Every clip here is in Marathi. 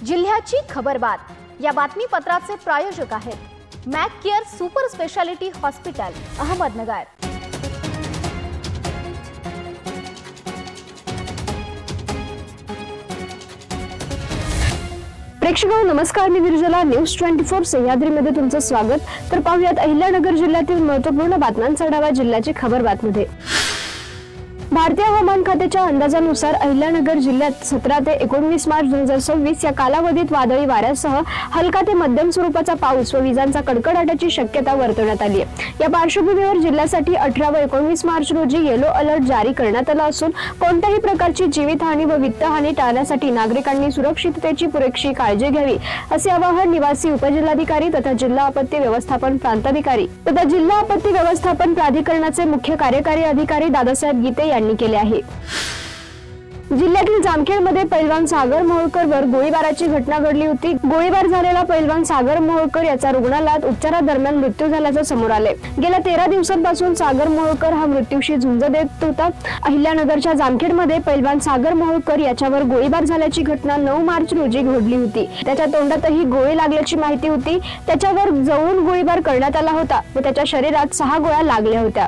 जिल्ह्याची खबरबात या बातमीपत्राचे प्रायोजक आहेत Mac care super speciality hospital Ahmednagar. प्रेक्षकांनो नमस्कार, मी विरजला न्यूज 24 सह्याद्रीमध्ये तुमचं स्वागत। तर पाहूयात अहिल्यानगर जिल्ह्यातील महत्त्वपूर्ण बातम्यांचा आढावा जिल्ह्याची खबरबातमध्ये। भारतीय हवामान खात्याच्या अंदाजानुसार अहिल्यानगर जिल्ह्यात 17 ते 19 मार्च 2026 या कालावधीत वादळी वाऱ्यासह हलका ते मध्यम स्वरूपाचा पाऊस व विजांचा कडकडाटाची शक्यता वर्तवण्यात आली आहे। या पार्श्वभूमीवर जिल्ह्यासाठी 18 व 19 मार्च रोजी येलो अलर्ट जारी करण्यात आला असून कोणत्याही प्रकारची जीवितहानी व वित्तहानी टाळण्यासाठी नागरिकांनी सुरक्षिततेची पुरेशी काळजी घ्यावी असे आवाहन निवासी उपजिल्हाधिकारी तथा जिल्हा आपत्ती व्यवस्थापन प्रांताधिकारी तथा जिल्हा आपत्ती व्यवस्थापन प्राधिकरणाचे मुख्य कार्यकारी अधिकारी दादासाहेब गीते यांनी केले आहे। जिल्ह्यातील जामखेडमध्ये पैलवान सागर मोहोळकर वर गोळीबाराची घटना घडली होती। गोळीबार झालेला पैलवान सागर मोहोळकर याचा रुग्णालयात उपचारादरम्यान मृत्यू झाल्याचे समोर आले। गेल्या 13 दिवसांपासून सागर मोहोळकर हा मृत्यूशी झुंज देत होता। अहिल्यानगरच्या जामखेडमध्ये पैलवान सागर मोहोळकर याच्यावर गोळीबार झाल्याची घटना 9 मार्च रोजी घडली होती। त्याच्या तोंडातही गोळी लागल्याची माहिती होती। त्याच्यावर जवळून गोळीबार करण्यात आला होता व त्याच्या शरीरात 6 गोळ्या लागल्या होत्या।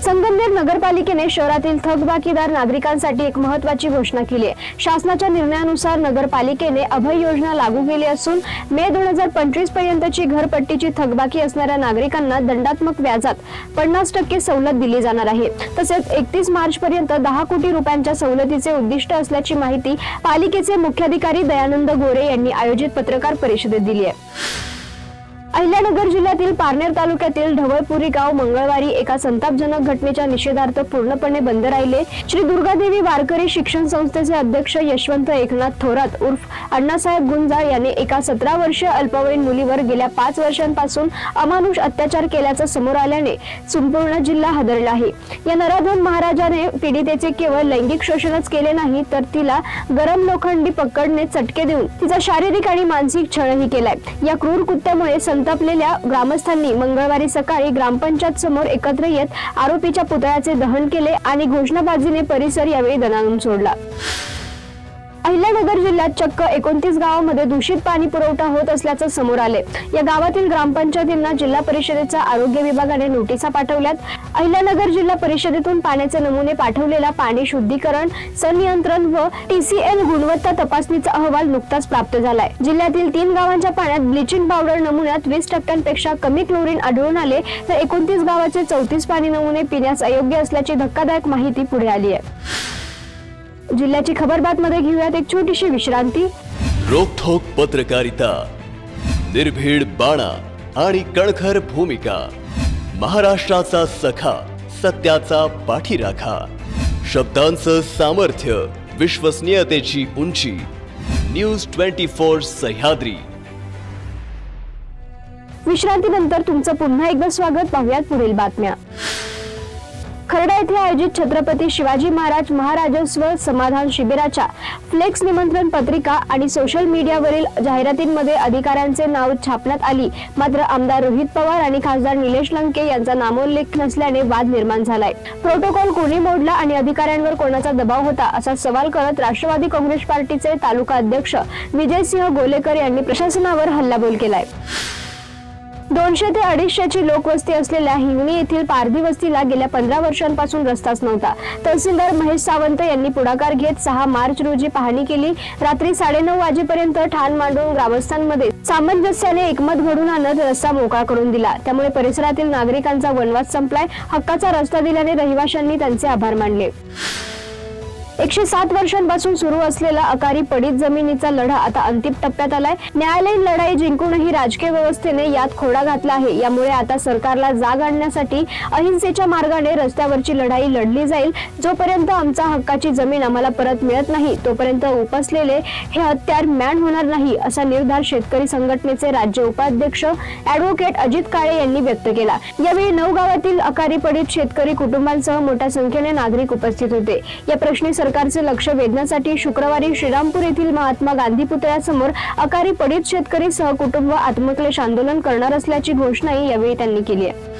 संगमनेर नगरपालिकेने शहरातील थकबाकीदार नागरिकांसाठी एक महत्त्वाची घोषणा केली आहे। शासनाच्या निर्णयानुसार नगरपालिकेने अभय योजना लागू केली असून मे 2025 पर्यंतची घरपट्टीची थकबाकी असणाऱ्या नागरिकांना दंडात्मक व्याजात 50% सवलत दिली जाणार आहे। तसेच 31 मार्च पर्यंत 10 कोटी रुपयांच्या सवलतीचे उद्दिष्ट असल्याची माहिती पालिकेचे मुख्याधिकारी दयानंद गोरे यांनी आयोजित पत्रकार परिषदेत दिली आहे। अहिल्यानगर जिल्ह्यातील पारनेर तालुक्यातील ढवळपुरी गाव मंगळवारी एका संतापजनक घटनेच्या निषेधार्थ पूर्णपणे बंद राहिले। श्री दुर्गादेवी वारकरी शिक्षण संस्थेचे अध्यक्ष यशवंत एकनाथ थोरात उर्फ अण्णासाहेब गुंजाळ यांनी एका 17 वर्षीय अल्पवयीन मुलीवर गेल्या 5 वर्षांपासून अमानुष अत्याचार केल्याचं समोर आल्याने संपूर्ण जिल्हा हादरला आहे। या नराधम महाराजाने पीडितेचे केवळ लैंगिक शोषणच केले नाही तर तिला गरम लोखंडी पकडने चटके देऊन तिचा शारीरिक आणि मानसिक छळही केलाय। या क्रूर कृत्यामुळे संतापलेल्या ग्रामस्थांनी मंगळवारी सकाळी ग्रामपंचायत समोर एकत्र येत आरोपीच्या पुतळ्याचे दहन केले आणि घोषणाबाजीने परिसर यावेळी दणाणून सोडला। अहिल्यानगर जिल्ह्यात चक्क 29 गावांमध्ये दूषित पाणी पुरवठा होत असल्याचं समोर आले। या गावातील ग्रामपंचायतींना जिल्हा परिषदेच्या आरोग्य विभागाने नोटिसा पाठवल्यात। अहिल्यानगर जिल्हा परिषदेतून पाण्याचे नमुने पाठवलेला पाणी शुद्धीकरण, संनियंत्रण व TCL गुणवत्ता तपासणीचा अहवाल नुकताच प्राप्त झालाय। जिल्ह्यातील 3 गावांच्या पाण्यात ब्लिचिंग पावडर नमुन्यात 20% कमी क्लोरीन आढळून आले तर 29 गावाचे 34 पाणी नमुने पिण्यास अयोग्य असल्याची धक्कादायक माहिती पुढे आली आहे। जिल्ह्याची खबरबातमध्ये घेऊयात एक छोटीशी विश्रांती। रोखोक पत्रकारिता, निर्भीड बाणा आणि कणखर भूमिका, महाराष्ट्राचा सखा, सत्याचा पाठीराखा, शब्दांचं सामर्थ्य, विश्वसनीयतेची उंची, न्यूज 24 सह्याद्री। विश्रांतीनंतर तुमचं पुन्हा एकदा स्वागत। पाहूयात पुढील बातम्या। खर्डा येथे आयोजित छत्रपती शिवाजी महाराज महाराजस्व समाधान शिबिराच्या फ्लेक्स निमंत्रण पत्रिका आणि सोशल मीडियावरील जाहिरातींमध्ये अधिकाऱ्यांचे नाव छापण्यात आली, मात्र आमदार रोहित पवार आणि खासदार निलेश लंके यांचा नामोल्लेख नसल्याने वाद निर्माण झालाय। प्रोटोकॉल कोणी मोडला आणि अधिकाऱ्यांवर कोणाचा दबाव होता असा सवाल करत राष्ट्रवादी काँग्रेस पार्टीचे तालुका अध्यक्ष विजयसिंह गोलेकर यांनी प्रशासनावर हल्लाबोल केलाय। 200 ते 250 लोकवस्ती असलेल्या हिंगणी येथील पारधी वस्तीला गेल्या 15 वर्षांपासून रस्ताच नव्हता। तहसीलदार महेश सावंत यांनी पुढाकार घेत 6 मार्च रोजी पाहणी केली। रात्री 9:30 वाजेपर्यंत ठाण मांडून ग्रामस्थांमध्ये सामंजस्याने एकमत घडून आणत रस्ता मोकळा करून दिला। त्यामुळे परिसरातील नागरिकांचा वनवास संपलाय। हक्काचा रस्ता दिल्याने रहिवाशांनी त्यांचे आभार मानले। 107 वर्षांपासून सुरू असलेला अकाली पडीत जमिनीचा लढा आता अंतिम टप्प्यात आलाय। न्यायालयीन लढाई जिंकूनही राजकीय व्यवस्थेने यात खोडा घातला आहे। यामुळे आता सरकारला जाग आणण्यासाठी अहिंसेच्या मार्गाने रस्त्यावरची लढाई लढली जाईल। जोपर्यंत आमचा हक्काची जमीन आम्हाला परत मिळत नाही तोपर्यंत उपसलेले हे हत्यार मॅन होणार नाही असा निर्धार शेतकरी संघटनेचे राज्य उपाध्यक्ष ॲडव्होकेट अजित काळे यांनी व्यक्त केला। यावेळी 9 गावातील अकाली पडीत शेतकरी कुटुंबांसह मोठ्या संख्येने नागरिक उपस्थित होते। या प्रश्नी सरकारचे लक्ष वेधण्यासाठी शुक्रवारी श्रीरामपूर येथील महात्मा गांधी पुतळ्यासमोर अकाली पडीत शेतकरी सहकुटुंब आत्मक्लेश आंदोलन करणार असल्याची घोषणाही यावेळी त्यांनी केली आहे।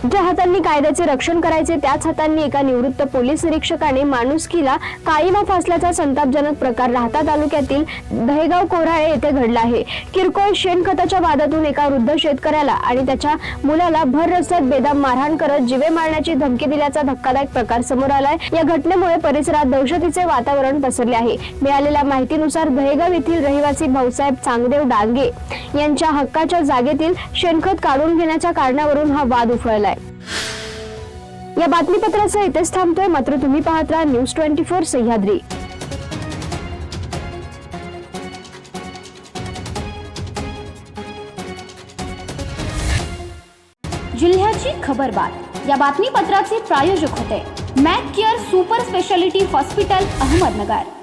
ज्या हातांनी कायद्याचे रक्षण करायचे त्याच हातांनी एका निवृत्त पोलीस निरीक्षकाने माणुसकीला काळीमा फासल्याचा संतापजनक प्रकार राहता तालुक्यातील दहेगाव कोऱ्हाळे येथे घडला आहे. किरकोळ शेणखताच्या वादातून एका वृद्ध शेतकऱ्याला आणि त्याच्या मुलाला भर रस्त्यात बेदम मारहाण करत जीवे मारण्याची धमकी दिल्याचा धक्कादायक प्रकार समोर आलाय. या घटनेमुळे परिसरात दहशतीचे वातावरण पसरले आहे. मिळालेल्या माहितीनुसार दहेगाव येथील रहिवासी भाऊसाहेब चांगदेव डांगे यांच्या हक्काच्या जागेतील शेणखत काढून घेण्याच्या कारणावरून हा वाद उफाळलाय. या बातमीपत्रासह इथेच थांबतोय, मात्र तुम्ही पाहत राहा न्यूज 24 सह्याद्री. जिल्ह्याची खबरबात या बातमीपत्राचे प्रायोजक होते Mac care super speciality hospital, Ahmednagar.